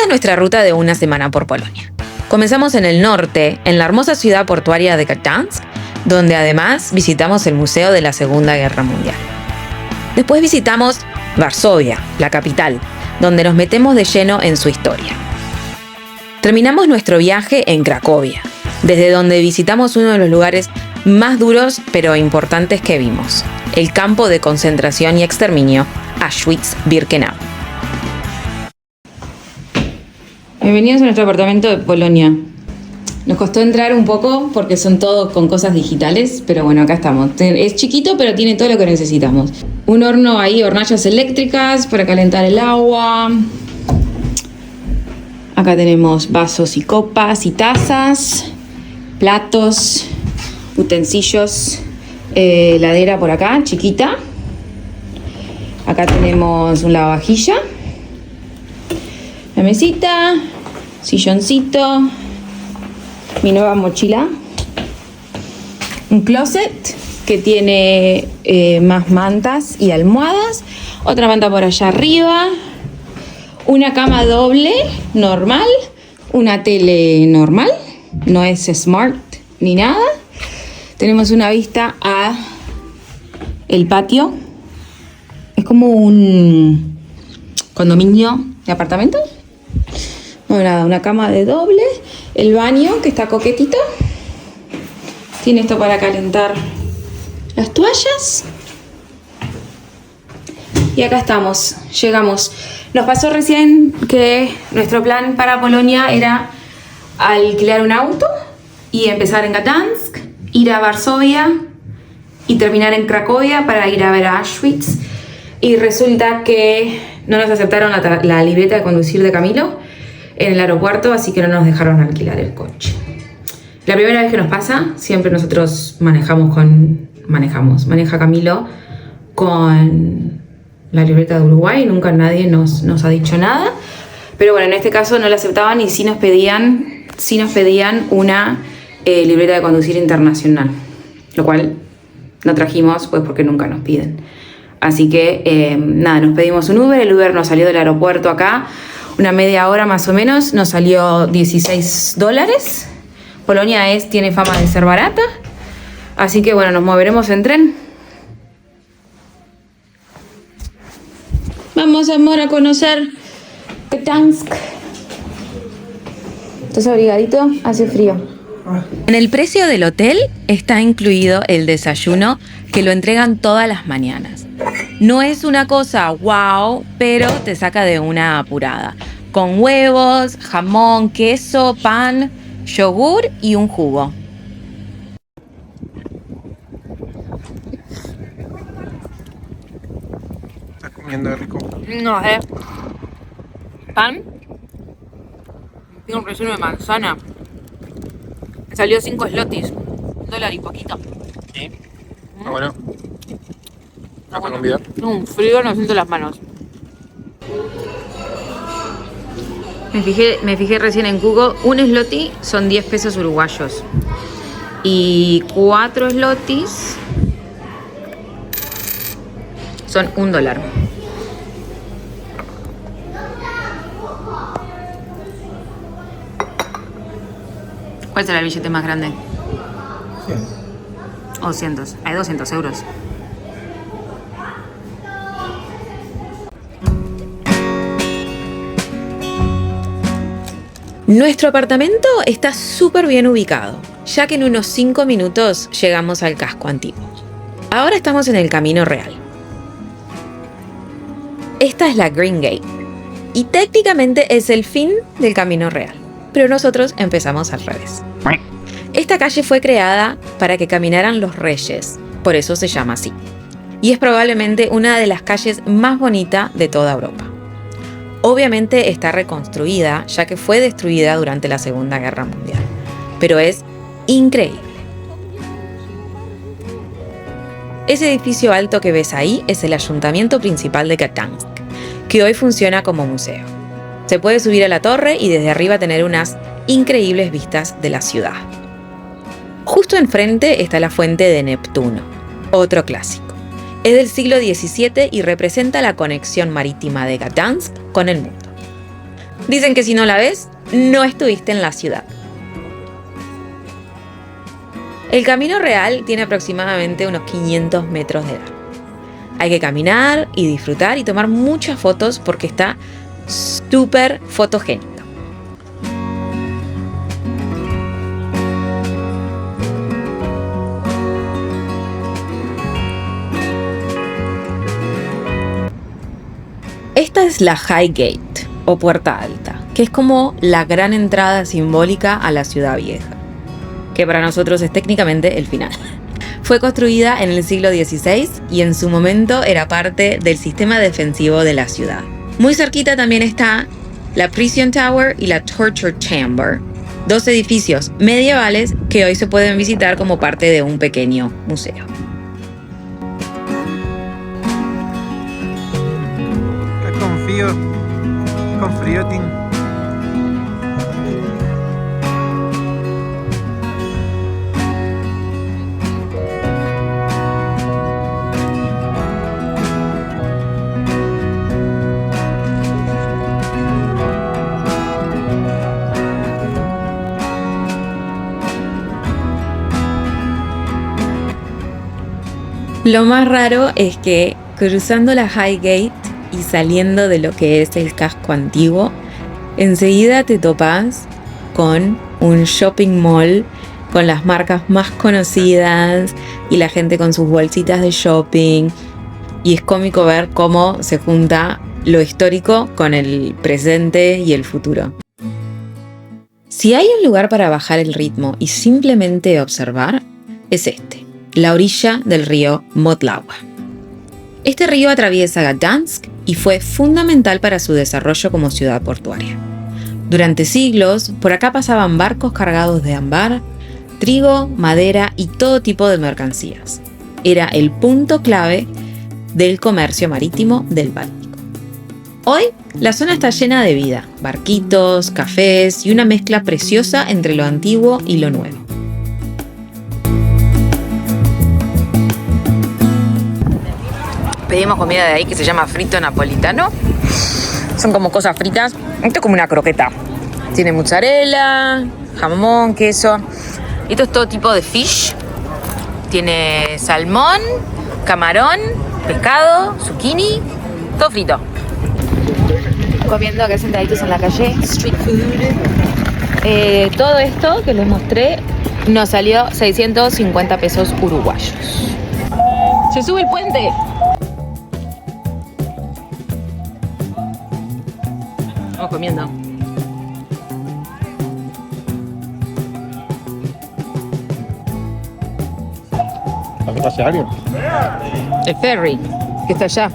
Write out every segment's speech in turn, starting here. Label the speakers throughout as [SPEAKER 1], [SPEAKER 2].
[SPEAKER 1] es nuestra ruta de una semana por Polonia. Comenzamos en el norte, en la hermosa ciudad portuaria de Gdańsk, donde además visitamos el Museo de la Segunda Guerra Mundial. Después visitamos Varsovia, la capital, donde nos metemos de lleno en su historia. Terminamos nuestro viaje en Cracovia, desde donde visitamos uno de los lugares más duros pero importantes que vimos, el campo de concentración y exterminio Auschwitz-Birkenau. Bienvenidos a nuestro apartamento de Polonia. Nos costó entrar un poco porque son todos con cosas digitales, pero bueno, acá estamos. Es chiquito, pero tiene todo lo que necesitamos. Un horno ahí, hornallas eléctricas para calentar el agua. Acá tenemos vasos y copas y tazas, platos, utensilios, heladera por acá, chiquita. Acá tenemos un lavavajilla, la mesita, silloncito, mi nueva mochila, un closet que tiene más mantas y almohadas, otra manta por allá arriba, una cama doble normal, una tele normal, no es smart ni nada. Tenemos una vista a el patio, es como un condominio de apartamentos. No, nada, una cama de doble, el baño que está coquetito, tiene esto para calentar las toallas. Y acá estamos, llegamos. Nos pasó recién que nuestro plan para Polonia era alquilar un auto y empezar en Gdańsk, ir a Varsovia y terminar en Cracovia para ir a ver a Auschwitz. Y resulta que no nos aceptaron la libreta de conducir de Camilo en el aeropuerto, así que no nos dejaron alquilar el coche. La primera vez que nos pasa, siempre nosotros maneja Camilo con la libreta de Uruguay, nunca nadie nos ha dicho nada, pero bueno, en este caso no la aceptaban y sí nos pedían una libreta de conducir internacional, lo cual no trajimos pues porque nunca nos piden. Así que nada, nos pedimos un Uber, el Uber nos salió del aeropuerto acá, una media hora más o menos, nos salió $16. Polonia tiene fama de ser barata, así que bueno, nos moveremos en tren. Vamos, amor, a conocer Gdańsk. ¿Estás abrigadito? Hace frío. En el precio del hotel está incluido el desayuno, que lo entregan todas las mañanas. No es una cosa wow, pero te saca de una apurada. Con huevos, jamón, queso, pan, yogur y un jugo.
[SPEAKER 2] ¿Estás comiendo rico?
[SPEAKER 1] No, pan. Tiene un relleno de manzana. Me salió 5 zlotys. $1 y poquito.
[SPEAKER 2] ¿Sí? Ah, bueno. ¿Vas a convidar?
[SPEAKER 1] Un frío, no siento las manos. Me fijé recién en Google. Un zloty son 10 pesos uruguayos. Y 4 zlotys son $1. ¿Cuál será el billete más grande?
[SPEAKER 2] 100.
[SPEAKER 1] O 100. Hay 200 euros. Nuestro apartamento está súper bien ubicado, ya que en unos 5 minutos llegamos al casco antiguo. Ahora estamos en el Camino Real. Esta es la Green Gate, y técnicamente es el fin del Camino Real, pero nosotros empezamos al revés. Esta calle fue creada para que caminaran los reyes, por eso se llama así, y es probablemente una de las calles más bonitas de toda Europa. Obviamente está reconstruida, ya que fue destruida durante la Segunda Guerra Mundial, pero es increíble. Ese edificio alto que ves ahí es el Ayuntamiento Principal de Gdańsk, que hoy funciona como museo. Se puede subir a la torre y desde arriba tener unas increíbles vistas de la ciudad. Justo enfrente está la fuente de Neptuno, otro clásico. Es del siglo XVII y representa la conexión marítima de Gdańsk con el mundo. Dicen que si no la ves, no estuviste en la ciudad. El camino real tiene aproximadamente unos 500 metros de largo. Hay que caminar y disfrutar y tomar muchas fotos porque está súper fotogénico. Esta es la Highgate o Puerta Alta, que es como la gran entrada simbólica a la ciudad vieja, que para nosotros es técnicamente el final. Fue construida en el siglo XVI y en su momento era parte del sistema defensivo de la ciudad. Muy cerquita también está la Prison Tower y la Torture Chamber, dos edificios medievales que hoy se pueden visitar como parte de un pequeño museo.
[SPEAKER 2] Con frío, Tim.
[SPEAKER 1] Lo más raro es que cruzando la Highgate y saliendo de lo que es el casco antiguo, enseguida te topas con un shopping mall con las marcas más conocidas y la gente con sus bolsitas de shopping. Y es cómico ver cómo se junta lo histórico con el presente y el futuro. Si hay un lugar para bajar el ritmo y simplemente observar, es este, la orilla del río Motlawa. Este río atraviesa Gdansk y fue fundamental para su desarrollo como ciudad portuaria. Durante siglos, por acá pasaban barcos cargados de ámbar, trigo, madera y todo tipo de mercancías. Era el punto clave del comercio marítimo del Báltico. Hoy, la zona está llena de vida, barquitos, cafés y una mezcla preciosa entre lo antiguo y lo nuevo. Pedimos comida de ahí que se llama frito napolitano. Son como cosas fritas. Esto es como una croqueta. Tiene mozzarella, jamón, queso. Esto es todo tipo de fish. Tiene salmón, camarón, pescado, zucchini, todo frito. Comiendo acá sentaditos en la calle, street food. Todo esto que les mostré nos salió 650 pesos uruguayos. Se sube el puente. Vamos comiendo.
[SPEAKER 2] ¿Para qué pase alguien?
[SPEAKER 1] El ferry, que está allá.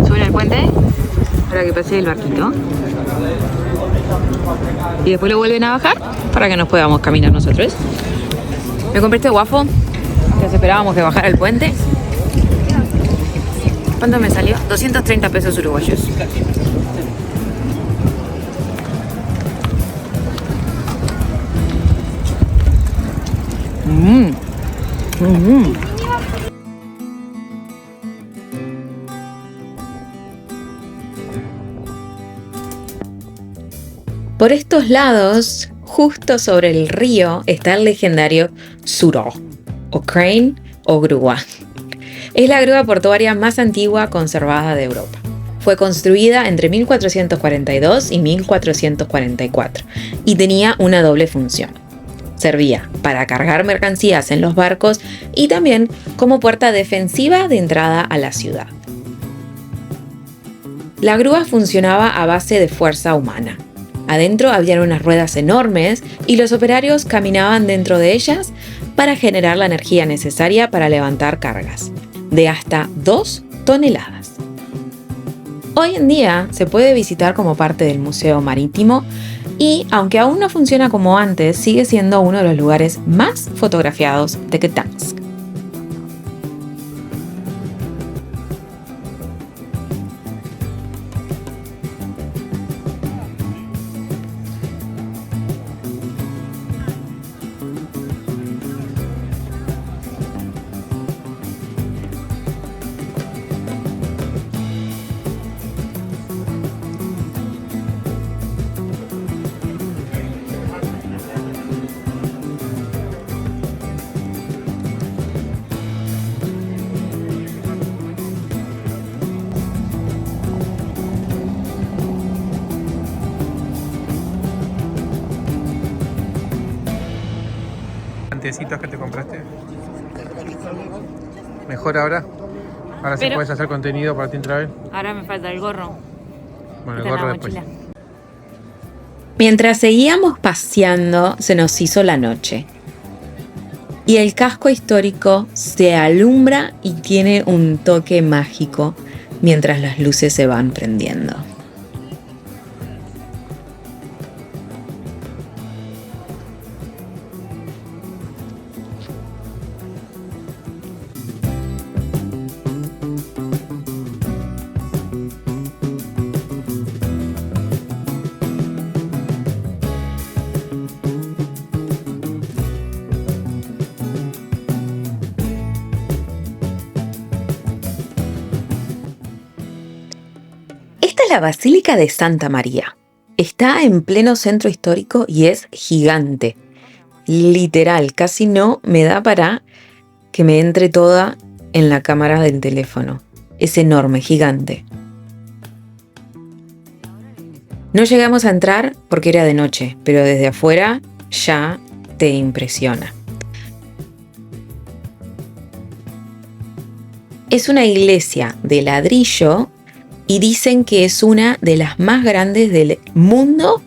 [SPEAKER 1] Suben al puente para que pase el barquito. Y después lo vuelven a bajar para que nos podamos caminar nosotros. Me compré este waffle. Ya esperábamos que bajara el puente. ¿Cuánto me salió? 230 pesos uruguayos. Por estos lados, justo sobre el río, está el legendario Suro, o crane, o grúa. Es la grúa portuaria más antigua conservada de Europa. Fue construida entre 1442 y 1444 y tenía una doble función. Servía para cargar mercancías en los barcos y también como puerta defensiva de entrada a la ciudad. La grúa funcionaba a base de fuerza humana. Adentro habían unas ruedas enormes y los operarios caminaban dentro de ellas para generar la energía necesaria para levantar cargas, de hasta 2 toneladas. Hoy en día se puede visitar como parte del Museo Marítimo y, aunque aún no funciona como antes, sigue siendo uno de los lugares más fotografiados de Gdansk.
[SPEAKER 2] lentecitos que te compraste. ¿Mejor ahora? Ahora sí
[SPEAKER 1] Pero-
[SPEAKER 2] puedes hacer contenido para ti Travel.
[SPEAKER 1] Ahora me falta el gorro.
[SPEAKER 2] Bueno, el
[SPEAKER 1] Está en
[SPEAKER 2] gorro
[SPEAKER 1] la
[SPEAKER 2] después.
[SPEAKER 1] mochila. Mientras seguíamos paseando, se nos hizo la noche. Y el casco histórico se alumbra y tiene un toque mágico mientras las luces se van prendiendo. Esta es la Basílica de Santa María. Está en pleno centro histórico y es gigante. Literal, casi no me da para que me entre toda en la cámara del teléfono. Es enorme, gigante. No llegamos a entrar porque era de noche, pero desde afuera ya te impresiona. Es una iglesia de ladrillo y dicen que es una de las más grandes del mundo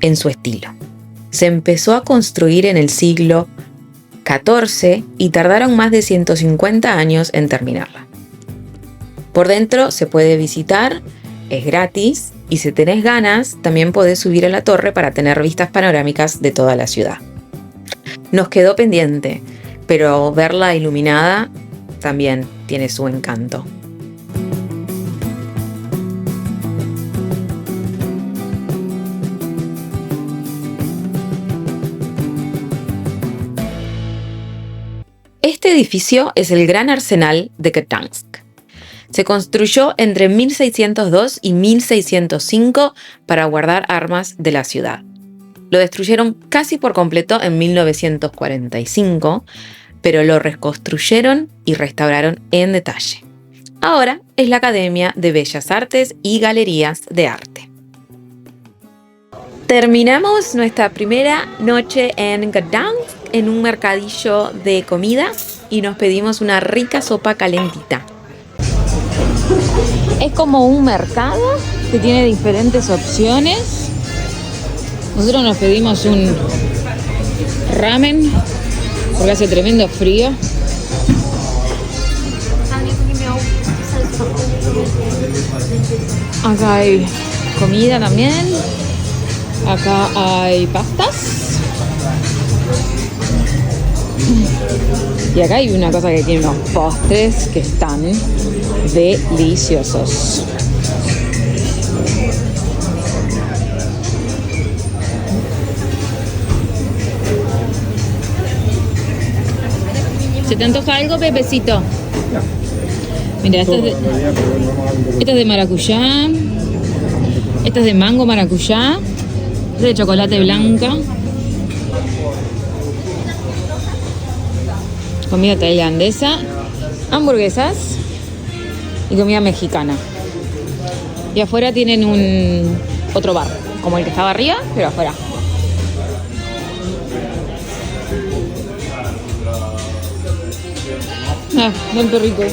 [SPEAKER 1] en su estilo. Se empezó a construir en el siglo XIV y tardaron más de 150 años en terminarla. Por dentro se puede visitar, es gratis y si tenés ganas también podés subir a la torre para tener vistas panorámicas de toda la ciudad. Nos quedó pendiente, pero verla iluminada también tiene su encanto. Este edificio es el Gran Arsenal de Gdansk. Se construyó entre 1602 y 1605 para guardar armas de la ciudad. Lo destruyeron casi por completo en 1945, pero lo reconstruyeron y restauraron en detalle. Ahora es la Academia de Bellas Artes y Galerías de Arte. Terminamos nuestra primera noche en Gdansk en un mercadillo de comida y nos pedimos una rica sopa calentita. Es como un mercado que tiene diferentes opciones. Nosotros nos pedimos un ramen porque hace tremendo frío. Acá hay comida también. Acá hay pastas. Y acá hay una cosa que tiene unos postres que están deliciosos. ¿Se te antoja algo, Pepecito? Mira, esto es de maracuyá. Esto es de mango maracuyá. Esto es de chocolate blanca. Comida tailandesa. Hamburguesas. Y comida mexicana. Y afuera tienen otro bar, como el que estaba arriba, pero afuera. Ah, muy rico.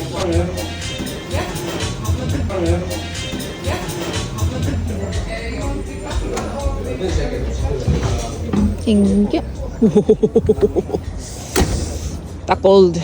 [SPEAKER 1] Thank you. Está cold.